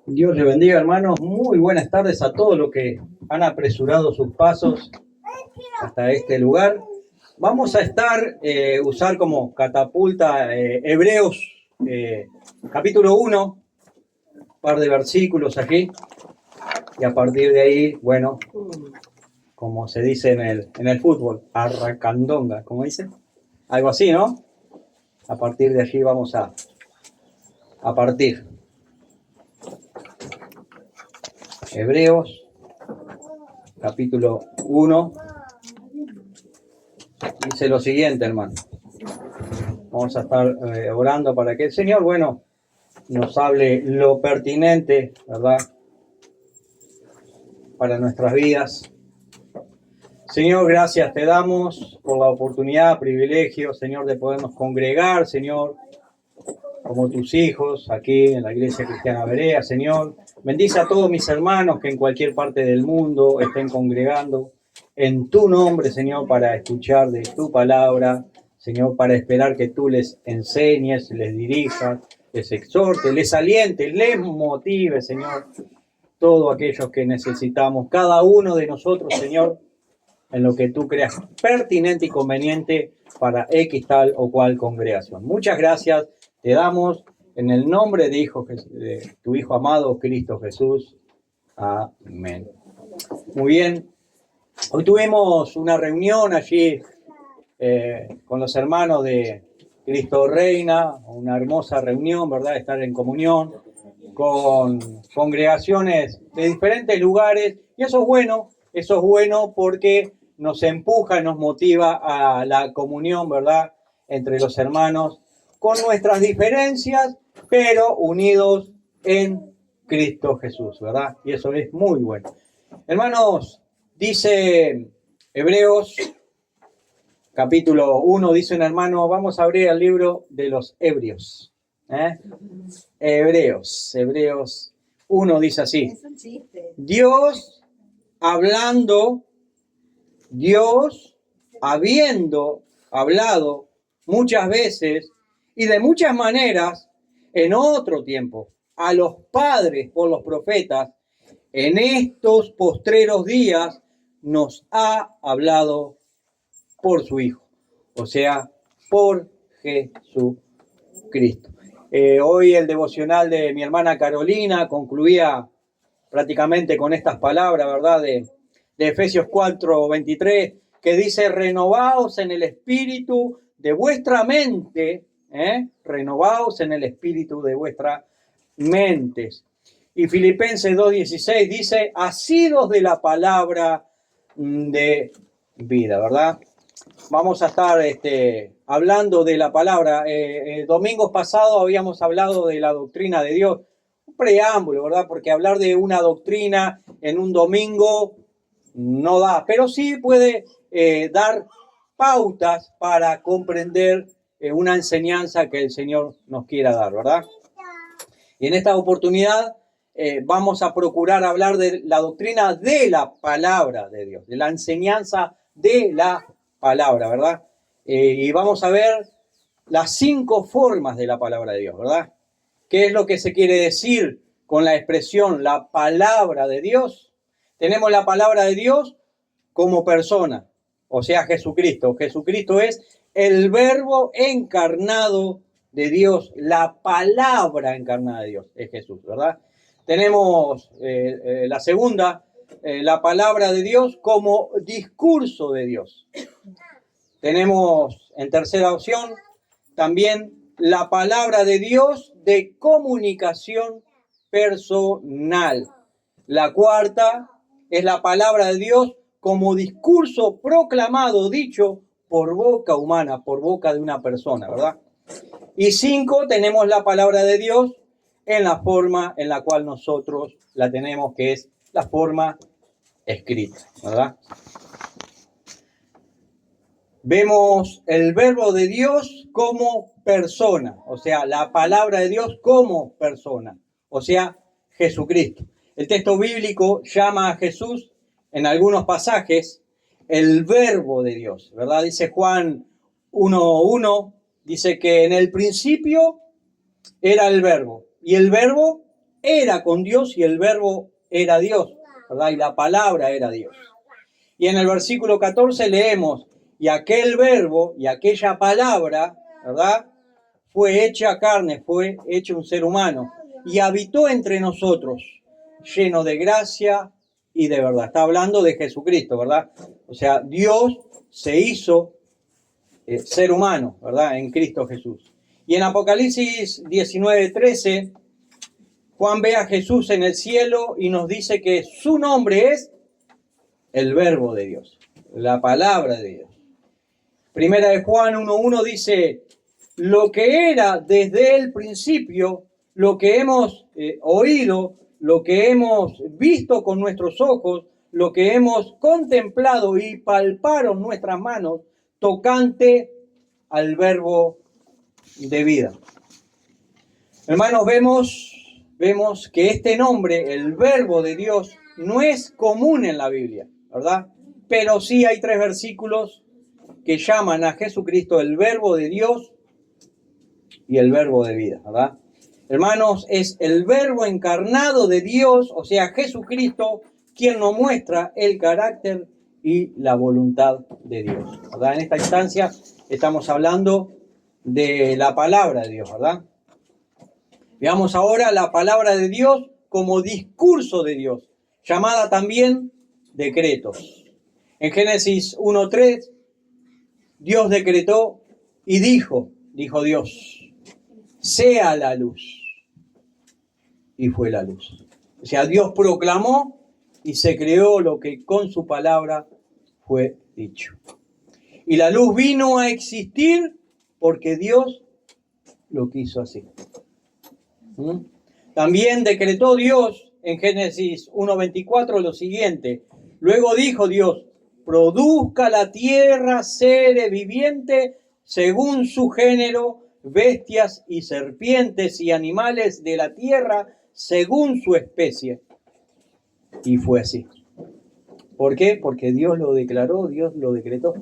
Dios le bendiga, hermanos. Muy buenas tardes a todos los que han apresurado sus pasos hasta este lugar. Vamos a usar como catapulta Hebreos, capítulo 1, un par de versículos aquí. Y a partir de ahí, bueno, como se dice en el fútbol, arracandonga, como dicen. Algo así, ¿no? A partir de allí vamos a partir. Hebreos, capítulo 1, dice lo siguiente, hermano. Vamos a estar orando para que el Señor, bueno, nos hable lo pertinente, ¿verdad? Para nuestras vidas. Señor, gracias te damos por la oportunidad, privilegio, Señor, de podernos congregar, Señor, como tus hijos, aquí en la Iglesia Cristiana Berea, Señor. Bendice a todos mis hermanos que en cualquier parte del mundo estén congregando en tu nombre, Señor, para escuchar de tu palabra, Señor, para esperar que tú les enseñes, les dirijas, les exhortes, les alientes, les motive, Señor, todos aquellos que necesitamos, cada uno de nosotros, Señor, en lo que tú creas pertinente y conveniente para X tal o cual congregación. Muchas gracias, te damos en el nombre de tu Hijo amado, Cristo Jesús. Amén. Muy bien, hoy tuvimos una reunión allí con los hermanos de Cristo Reina, una hermosa reunión, ¿verdad? Estar en comunión con congregaciones de diferentes lugares, y eso es bueno porque nos empuja, nos motiva a la comunión, ¿verdad? Entre los hermanos, con nuestras diferencias, pero unidos en Cristo Jesús, ¿verdad? Y eso es muy bueno. Hermanos, dice Hebreos, capítulo 1, dice un hermano, vamos a abrir el libro de los Hebreos. Hebreos 1 dice así. Dios habiendo hablado muchas veces y de muchas maneras en otro tiempo a los padres por los profetas, en estos postreros días nos ha hablado por su Hijo, o sea, por Jesucristo. Hoy el devocional de mi hermana Carolina concluía prácticamente con estas palabras, ¿verdad? De Efesios 4:23, que dice, renovaos en el espíritu de vuestra mente, renovaos en el espíritu de vuestras mentes. Y Filipenses 2:16 dice, asidos de la palabra de vida, ¿verdad? Vamos a estar hablando de la palabra. Domingos pasados habíamos hablado de la doctrina de Dios. Un preámbulo, ¿verdad? Porque hablar de una doctrina en un domingo no da, pero sí puede dar pautas para comprender una enseñanza que el Señor nos quiera dar, ¿verdad? Y en esta oportunidad vamos a procurar hablar de la doctrina de la palabra de Dios, de la enseñanza de la palabra, ¿verdad? Y vamos a ver las 5 formas de la palabra de Dios, ¿verdad? ¿Qué es lo que se quiere decir con la expresión la palabra de Dios? Tenemos la palabra de Dios como persona, o sea, Jesucristo. Jesucristo es el verbo encarnado de Dios, la palabra encarnada de Dios, es Jesús, ¿verdad? Tenemos la segunda, la palabra de Dios como discurso de Dios. Tenemos en tercera opción también la palabra de Dios de comunicación personal. La cuarta es la palabra de Dios como discurso proclamado, dicho por boca humana, por boca de una persona, ¿verdad? Y 5, tenemos la palabra de Dios en la forma en la cual nosotros la tenemos, que es la forma escrita, ¿verdad? Vemos el verbo de Dios como persona, o sea, la palabra de Dios como persona, o sea, Jesucristo. El texto bíblico llama a Jesús en algunos pasajes el verbo de Dios, ¿verdad? Dice Juan 1:1, dice que en el principio era el verbo, y el verbo era con Dios y el verbo era Dios, ¿verdad? Y la palabra era Dios. Y en el versículo 14 leemos, y aquel verbo y aquella palabra, ¿verdad? Fue hecha carne, fue hecho un ser humano y habitó entre nosotros, lleno de gracia y de verdad. Está hablando de Jesucristo, ¿verdad? O sea, Dios se hizo ser humano, ¿verdad? En Cristo Jesús. Y en Apocalipsis 19:13, Juan ve a Jesús en el cielo y nos dice que su nombre es el Verbo de Dios, la palabra de Dios. Primera de Juan 1:1 dice, lo que era desde el principio, lo que hemos oído, lo que hemos visto con nuestros ojos, lo que hemos contemplado y palparon nuestras manos, tocante al verbo de vida. Hermanos, vemos que este nombre, el verbo de Dios, no es común en la Biblia, ¿verdad? Pero sí hay 3 versículos que llaman a Jesucristo el verbo de Dios y el verbo de vida, ¿verdad? Hermanos, es el verbo encarnado de Dios, o sea, Jesucristo, quien nos muestra el carácter y la voluntad de Dios, ¿verdad? En esta instancia estamos hablando de la palabra de Dios, ¿verdad? Veamos ahora la palabra de Dios como discurso de Dios, llamada también decretos. En Génesis 1:3, Dios decretó y dijo Dios, sea la luz. Y fue la luz. O sea, Dios proclamó y se creó lo que con su palabra fue dicho. Y la luz vino a existir porque Dios lo quiso así. También decretó Dios en Génesis 1:24 lo siguiente. Luego dijo Dios, produzca la tierra seres vivientes según su género, bestias y serpientes y animales de la tierra según su especie. Y fue así. ¿Por qué? Porque Dios lo declaró, Dios lo decretó.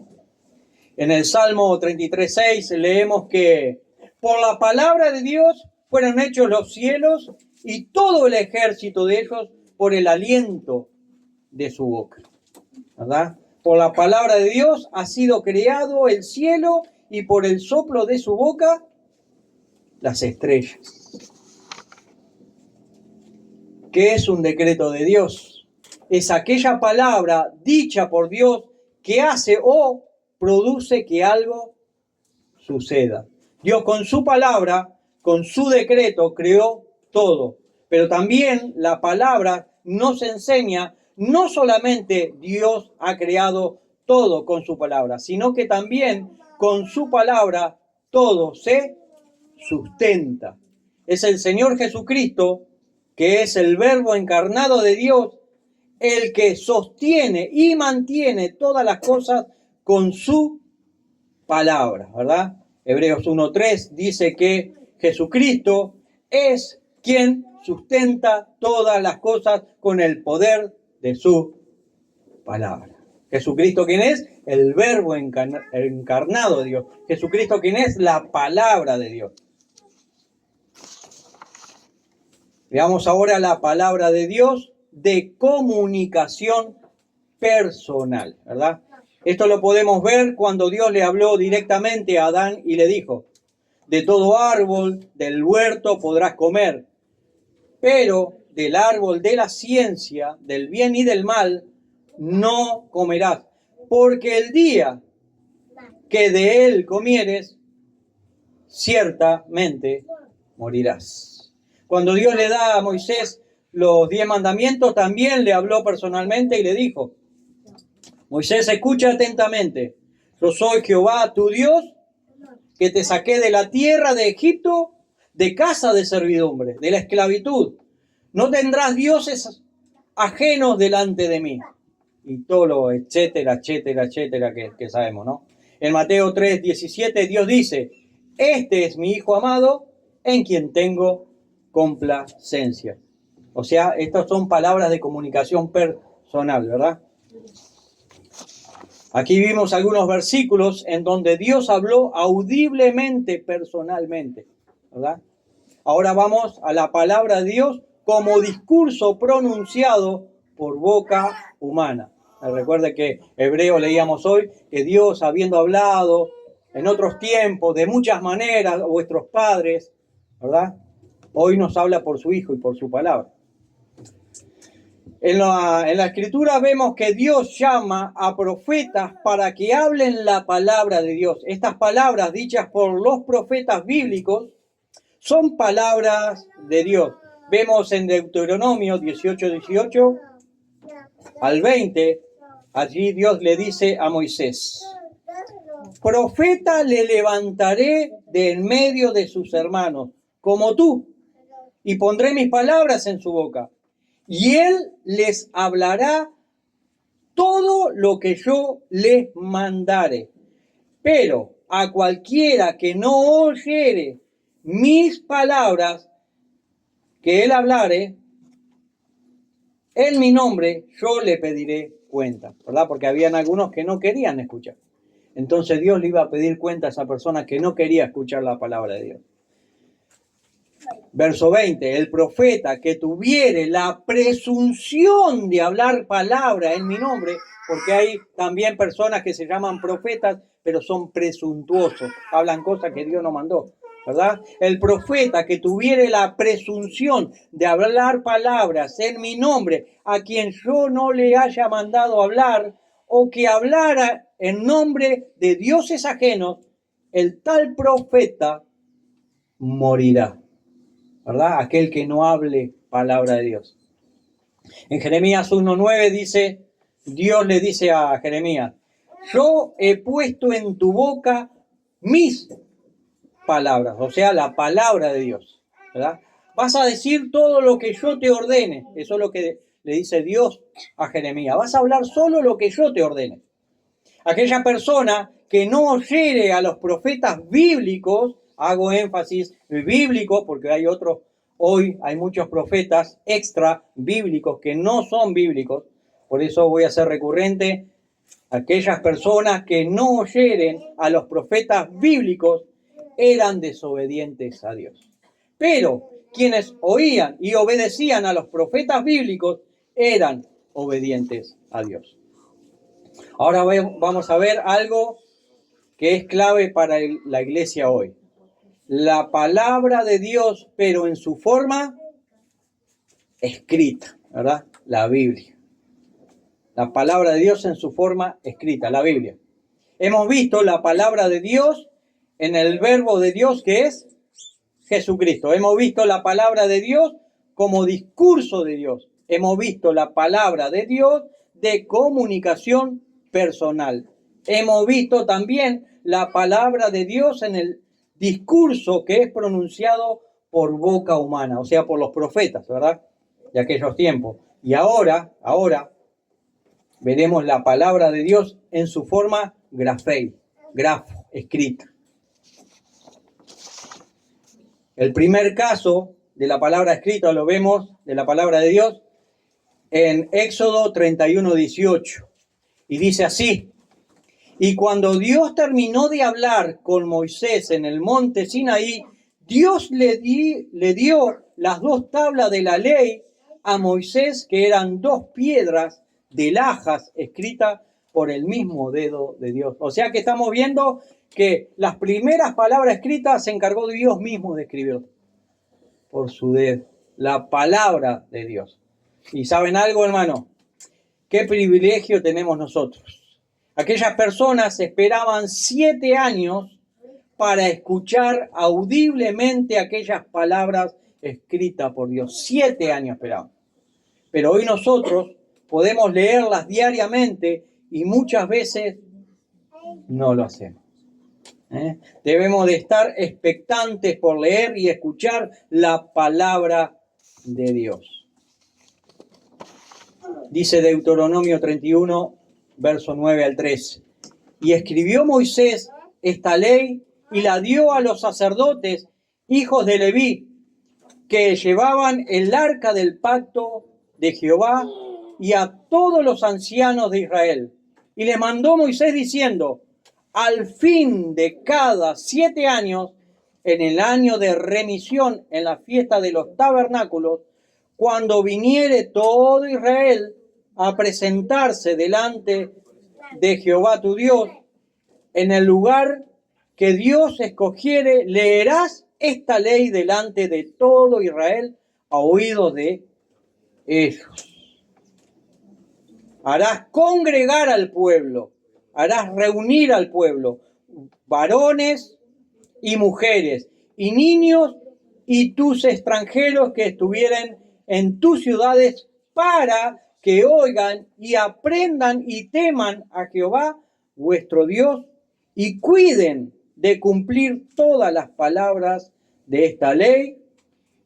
En el Salmo 33:6 leemos que por la palabra de Dios fueron hechos los cielos y todo el ejército de ellos por el aliento de su boca. ¿Verdad? Por la palabra de Dios ha sido creado el cielo y por el soplo de su boca las estrellas. ¿Qué es un decreto de Dios? Es aquella palabra dicha por Dios que hace o produce que algo suceda. Dios con su palabra, con su decreto, creó todo. Pero también la palabra nos enseña, no solamente Dios ha creado todo con su palabra, sino que también con su palabra todo se sustenta. Es el Señor Jesucristo, que es el Verbo encarnado de Dios, el que sostiene y mantiene todas las cosas con su palabra, ¿verdad? Hebreos 1:3 dice que Jesucristo es quien sustenta todas las cosas con el poder de su palabra. Jesucristo, ¿quién es? El Verbo encarnado de Dios. Jesucristo, ¿quién es? La palabra de Dios. Veamos ahora la palabra de Dios de comunicación personal, ¿verdad? Esto lo podemos ver cuando Dios le habló directamente a Adán y le dijo, de todo árbol del huerto podrás comer, pero del árbol de la ciencia, del bien y del mal, no comerás, porque el día que de él comieres, ciertamente morirás. Cuando Dios le da a Moisés los 10 mandamientos, también le habló personalmente y le dijo, Moisés, escucha atentamente, yo soy Jehová tu Dios, que te saqué de la tierra de Egipto, de casa de servidumbre, de la esclavitud. No tendrás dioses ajenos delante de mí. Y todo lo etcétera que sabemos, ¿no? En Mateo 3:17 Dios dice, este es mi Hijo amado, en quien tengo complacencia. O sea, estas son palabras de comunicación personal, ¿verdad? Aquí vimos algunos versículos en donde Dios habló audiblemente, personalmente, ¿verdad? Ahora vamos a la palabra de Dios como discurso pronunciado por boca humana. Recuerde que Hebreo leíamos hoy que Dios, habiendo hablado en otros tiempos de muchas maneras a vuestros padres, ¿verdad? Hoy nos habla por su Hijo y por su palabra. En la Escritura vemos que Dios llama a profetas para que hablen la palabra de Dios. Estas palabras dichas por los profetas bíblicos son palabras de Dios. Vemos en Deuteronomio 18 al 20, allí Dios le dice a Moisés: profeta le levantaré de en medio de sus hermanos, como tú, y pondré mis palabras en su boca. Y él les hablará todo lo que yo les mandare. Pero a cualquiera que no oyere mis palabras que él hablare, en mi nombre yo le pediré cuenta, ¿verdad? Porque habían algunos que no querían escuchar. Entonces Dios le iba a pedir cuenta a esa persona que no quería escuchar la palabra de Dios. Verso 20, el profeta que tuviere la presunción de hablar palabra en mi nombre, porque hay también personas que se llaman profetas, pero son presuntuosos, hablan cosas que Dios no mandó, ¿verdad? El profeta que tuviere la presunción de hablar palabras en mi nombre, a quien yo no le haya mandado hablar, o que hablara en nombre de dioses ajenos, el tal profeta morirá. ¿Verdad? Aquel que no hable palabra de Dios. En Jeremías 1:9 dice, Dios le dice a Jeremías: yo he puesto en tu boca mis palabras, o sea, la palabra de Dios, ¿verdad? Vas a decir todo lo que yo te ordene. Eso es lo que le dice Dios a Jeremías. Vas a hablar solo lo que yo te ordene. Aquella persona que no oyere a los profetas bíblicos, hago énfasis bíblico porque hay otros, hoy hay muchos profetas extra bíblicos que no son bíblicos, por eso voy a ser recurrente, aquellas personas que no oyeren a los profetas bíblicos eran desobedientes a Dios. Pero quienes oían y obedecían a los profetas bíblicos eran obedientes a Dios. Ahora vamos a ver algo que es clave para la iglesia hoy. La palabra de Dios, pero en su forma escrita, ¿verdad? La Biblia. La palabra de Dios en su forma escrita, la Biblia. Hemos visto la palabra de Dios en el verbo de Dios que es Jesucristo. Hemos visto la palabra de Dios como discurso de Dios. Hemos visto la palabra de Dios de comunicación personal. Hemos visto también la palabra de Dios en el discurso que es pronunciado por boca humana, o sea, por los profetas, ¿verdad? De aquellos tiempos. Y ahora veremos la palabra de Dios en su forma grafo, escrita. El primer caso de la palabra escrita lo vemos de la palabra de Dios en Éxodo 31:18. Y dice así: y cuando Dios terminó de hablar con Moisés en el monte Sinaí, Dios le dio las 2 tablas de la ley a Moisés, que eran 2 piedras de lajas escritas por el mismo dedo de Dios. O sea que estamos viendo que las primeras palabras escritas se encargó Dios mismo de escribir por su dedo, la palabra de Dios. ¿Y saben algo, hermano? ¿Qué privilegio tenemos nosotros? Aquellas personas esperaban 7 años para escuchar audiblemente aquellas palabras escritas por Dios. 7 años esperaban. Pero hoy nosotros podemos leerlas diariamente y muchas veces no lo hacemos. Debemos de estar expectantes por leer y escuchar la palabra de Dios. Dice Deuteronomio 31, verso 9 al 13. Y escribió Moisés esta ley y la dio a los sacerdotes, hijos de Leví, que llevaban el arca del pacto de Jehová, y a todos los ancianos de Israel. Y les mandó Moisés diciendo: al fin de cada 7 años, en el año de remisión, en la fiesta de los tabernáculos, cuando viniere todo Israel a presentarse delante de Jehová tu Dios, en el lugar que Dios escogiere, leerás esta ley delante de todo Israel a oído de ellos. Harás congregar al pueblo, harás reunir al pueblo, varones y mujeres, y niños y tus extranjeros que estuvieren en tus ciudades, para que oigan y aprendan y teman a Jehová vuestro Dios, y cuiden de cumplir todas las palabras de esta ley,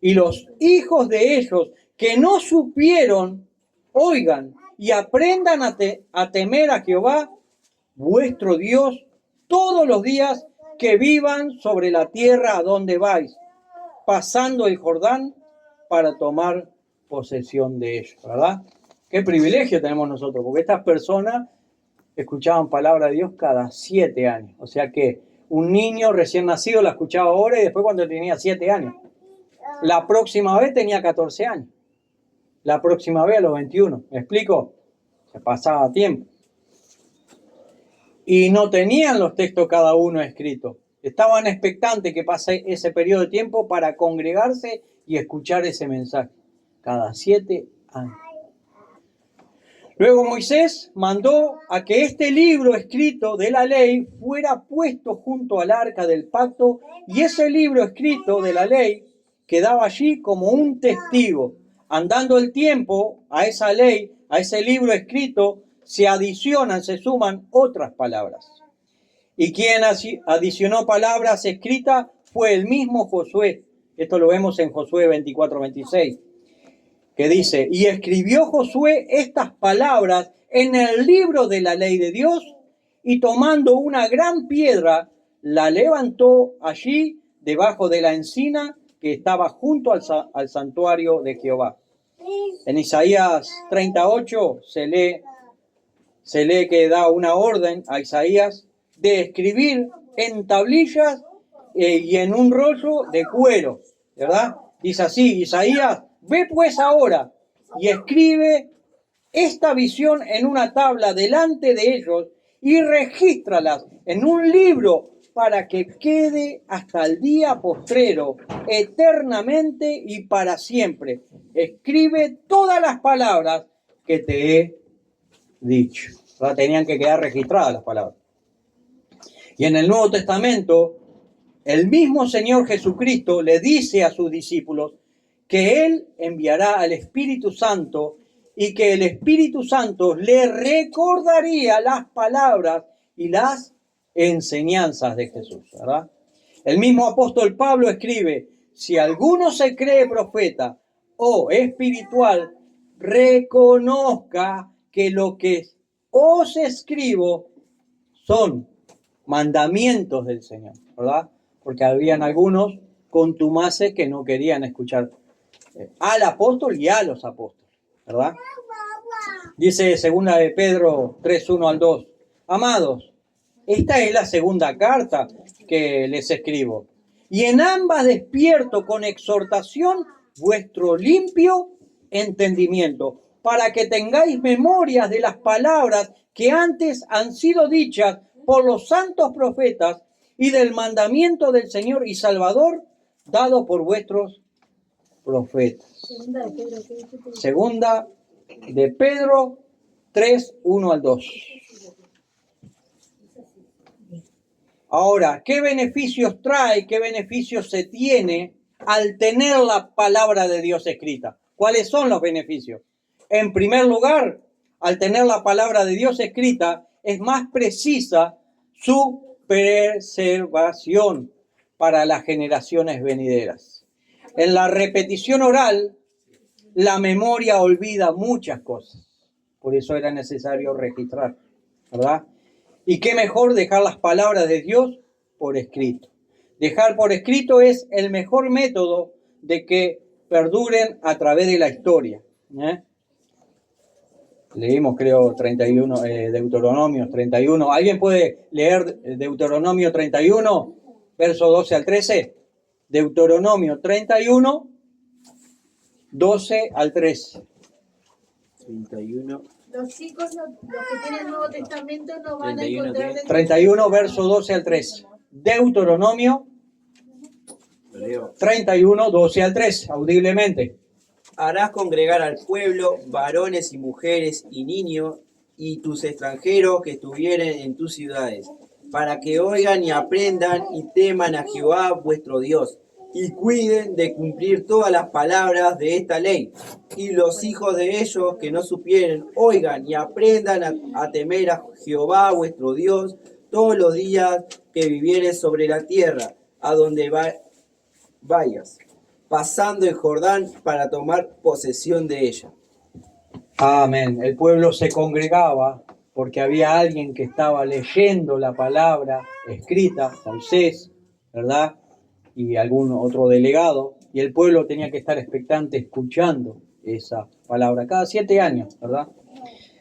y los hijos de ellos que no supieron, oigan y aprendan a temer a Jehová vuestro Dios todos los días que vivan sobre la tierra a donde vais, pasando el Jordán para tomar posesión de ellos, ¿verdad? Qué privilegio tenemos nosotros, porque estas personas escuchaban palabra de Dios cada 7 años. O sea que un niño recién nacido la escuchaba ahora y después cuando tenía 7 años. La próxima vez tenía 14 años. La próxima vez a los 21. ¿Me explico? Se pasaba tiempo. Y no tenían los textos cada uno escritos. Estaban expectantes que pase ese periodo de tiempo para congregarse y escuchar ese mensaje. Cada 7 años. Luego Moisés mandó a que este libro escrito de la ley fuera puesto junto al arca del pacto, y ese libro escrito de la ley quedaba allí como un testigo. Andando el tiempo, a esa ley, a ese libro escrito, se adicionan, se suman otras palabras. Y quien adicionó palabras escritas fue el mismo Josué. Esto lo vemos en Josué 24-26. Que dice, y escribió Josué estas palabras en el libro de la ley de Dios, y tomando una gran piedra, la levantó allí debajo de la encina que estaba junto al santuario de Jehová. En Isaías 38 se lee que da una orden a Isaías de escribir en tablillas y en un rollo de cuero, ¿verdad? Dice así, Isaías, ve pues ahora y escribe esta visión en una tabla delante de ellos y regístralas en un libro para que quede hasta el día postrero, eternamente y para siempre. Escribe todas las palabras que te he dicho. ¿Verdad? Tenían que quedar registradas las palabras. Y en el Nuevo Testamento, el mismo Señor Jesucristo le dice a sus discípulos que Él enviará al Espíritu Santo y que el Espíritu Santo le recordaría las palabras y las enseñanzas de Jesús, ¿verdad? El mismo apóstol Pablo escribe, si alguno se cree profeta o espiritual, reconozca que lo que os escribo son mandamientos del Señor, ¿verdad? Porque habían algunos contumaces que no querían escuchar al apóstol y a los apóstoles, ¿verdad? Dice segunda de Pedro 3:1-2, amados, esta es la segunda carta que les escribo, y en ambas despierto con exhortación vuestro limpio entendimiento, para que tengáis memorias de las palabras que antes han sido dichas por los santos profetas y del mandamiento del Señor y Salvador dado por vuestros profetas. Segunda de Pedro 3:1-2. Ahora, ¿qué beneficios trae, qué beneficios se tiene al tener la palabra de Dios escrita? ¿Cuáles son los beneficios? En primer lugar, al tener la palabra de Dios escrita, es más precisa su preservación para las generaciones venideras. En la repetición oral, la memoria olvida muchas cosas. Por eso era necesario registrar, ¿verdad? Y qué mejor dejar las palabras de Dios por escrito. Dejar por escrito es el mejor método de que perduren a través de la historia. Leímos, creo, 31, Deuteronomio 31. ¿Alguien puede leer Deuteronomio 31, verso 12 al 13? Deuteronomio 31, 12 al 3. 31. Los chicos, los que tienen el Nuevo Testamento, no van a 31, encontrar... ¿qué? 31, verso 12 al 3. Deuteronomio Lo leo. 31, 12 al 3, audiblemente. Harás congregar al pueblo, varones y mujeres y niños, y tus extranjeros que estuvieren en tus ciudades, para que oigan y aprendan y teman a Jehová vuestro Dios, y cuiden de cumplir todas las palabras de esta ley. Y los hijos de ellos que no supieren, oigan y aprendan a temer a Jehová vuestro Dios todos los días que vivieres sobre la tierra, a donde vayas, pasando el Jordán para tomar posesión de ella. Amén. El pueblo se congregaba porque había alguien que estaba leyendo la palabra escrita, Moisés, ¿verdad? Y algún otro delegado, y el pueblo tenía que estar expectante escuchando esa palabra cada 7 años, ¿verdad?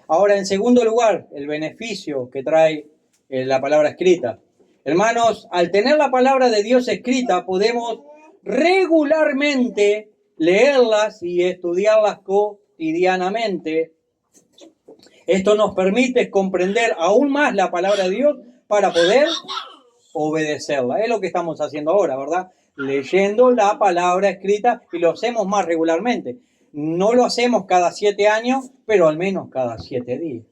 Ahora, en segundo lugar, el beneficio que trae la palabra escrita. Hermanos, al tener la palabra de Dios escrita, podemos regularmente leerlas y estudiarlas cotidianamente. Esto nos permite comprender aún más la palabra de Dios para poder obedecerla. Es lo que estamos haciendo ahora, ¿verdad? Leyendo la palabra escrita, y lo hacemos más regularmente. No lo hacemos cada 7 años, pero al menos cada 7 días.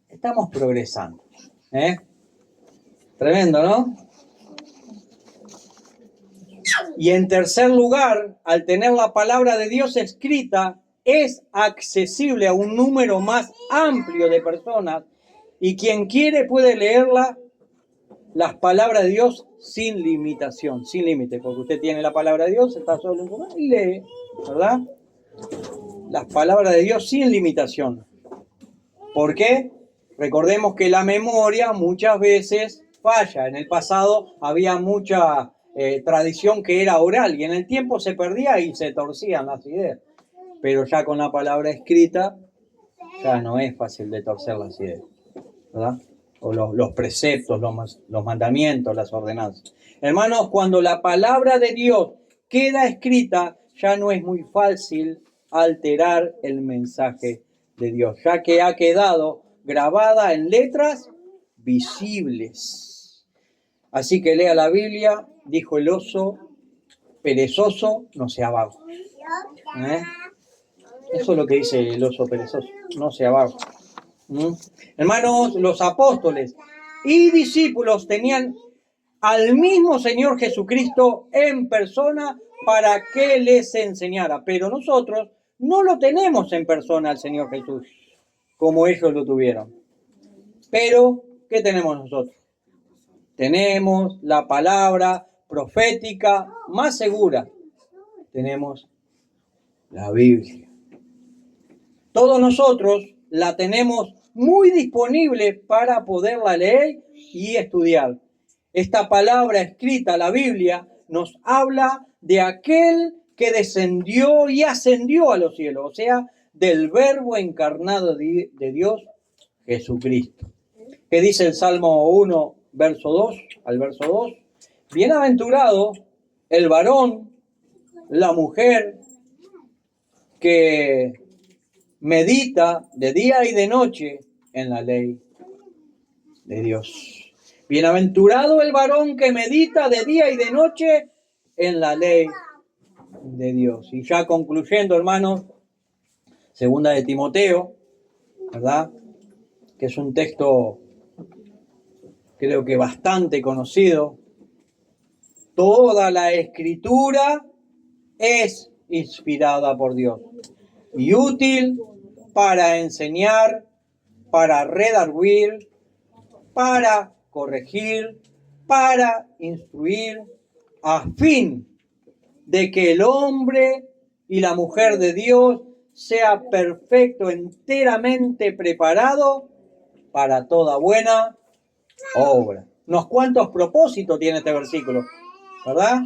Estamos progresando. Tremendo, ¿no? Y en tercer lugar, al tener la palabra de Dios escrita, es accesible a un número más amplio de personas, y quien quiere puede leerla, las palabras de Dios, sin limitación, sin límite, porque usted tiene la palabra de Dios, está solo en su mano y lee, ¿verdad? Las palabras de Dios sin limitación. ¿Por qué? Recordemos que la memoria muchas veces falla. En el pasado había mucha tradición que era oral, y en el tiempo se perdía y se torcían las ideas. Pero ya con la palabra escrita, ya no es fácil de torcer las ideas, ¿verdad? O los preceptos, los mandamientos, las ordenanzas. Hermanos, cuando la palabra de Dios queda escrita, ya no es muy fácil alterar el mensaje de Dios, ya que ha quedado grabada en letras visibles. Así que lea la Biblia, dijo el oso perezoso, no sea vago. Eso es lo que dice el oso perezoso, no sea vago. Hermanos, los apóstoles y discípulos tenían al mismo Señor Jesucristo en persona para que les enseñara, pero nosotros no lo tenemos en persona al Señor Jesús como ellos lo tuvieron. Pero, ¿qué tenemos nosotros? Tenemos la palabra profética más segura. Tenemos la Biblia. Todos nosotros la tenemos muy disponible para poderla leer y estudiar. Esta palabra escrita, la Biblia, nos habla de aquel que descendió y ascendió a los cielos, o sea, del Verbo encarnado de Dios, Jesucristo. ¿Qué dice el Salmo 1, verso 2 al verso 2? Bienaventurado el varón, la mujer que medita de día y de noche en la ley de Dios. Bienaventurado el varón que medita de día y de noche en la ley de Dios. Y ya concluyendo, hermanos, segunda de Timoteo, ¿verdad? Que es un texto, creo que bastante conocido. Toda la escritura es inspirada por Dios y útil para enseñar, para redarguir, para corregir, para instruir, a fin de que el hombre y la mujer de Dios sea perfecto, enteramente preparado para toda buena obra. Unos cuantos propósitos tiene este versículo, ¿verdad?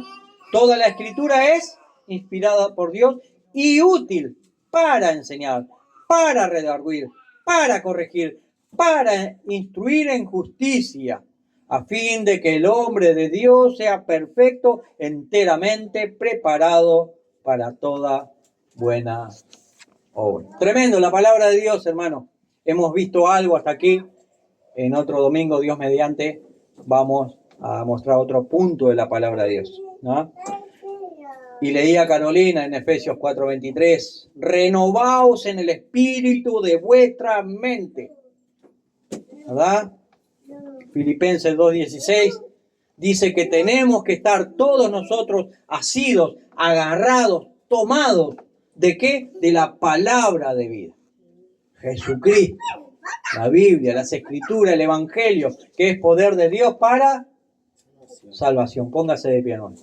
Toda la escritura es inspirada por Dios y útil para enseñar, para redarguir, para corregir, para instruir en justicia, a fin de que el hombre de Dios sea perfecto, enteramente preparado para toda buena obra. Tremendo la palabra de Dios, hermano. Hemos visto algo hasta aquí. En otro domingo, Dios mediante, vamos a mostrar otro punto de la palabra de Dios, ¿no? Y leía Carolina en Efesios 4:23, renovaos en el espíritu de vuestra mente, ¿verdad? Filipenses 2:16 dice que tenemos que estar todos nosotros asidos, agarrados, tomados, ¿de qué? De la palabra de vida. Jesucristo, la Biblia, las Escrituras, el Evangelio, que es poder de Dios para salvación. Póngase de pie, hermano.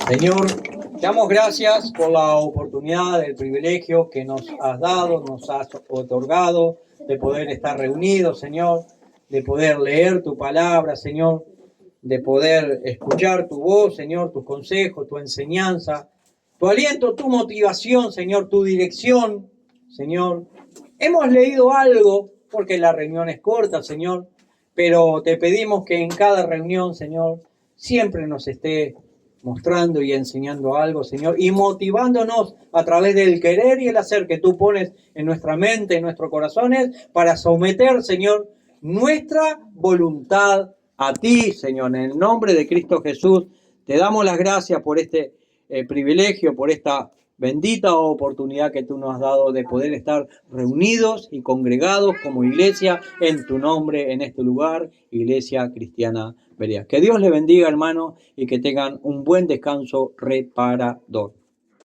Señor, te damos gracias por la oportunidad, el privilegio que nos has dado, nos has otorgado de poder estar reunidos, Señor, de poder leer tu palabra, Señor, de poder escuchar tu voz, Señor, tus consejos, tu enseñanza, tu aliento, tu motivación, Señor, tu dirección, Señor. Hemos leído algo, porque la reunión es corta, Señor, pero te pedimos que en cada reunión, Señor, siempre nos esté mostrando y enseñando algo, Señor, y motivándonos a través del querer y el hacer que tú pones en nuestra mente, en nuestros corazones, para someter, Señor, nuestra voluntad a ti, Señor. En el nombre de Cristo Jesús, te damos las gracias por este privilegio, por esta bendita oportunidad que tú nos has dado de poder estar reunidos y congregados como iglesia en tu nombre, en este lugar, Iglesia Cristiana Berea. Que Dios les bendiga, hermanos, y que tengan un buen descanso reparador.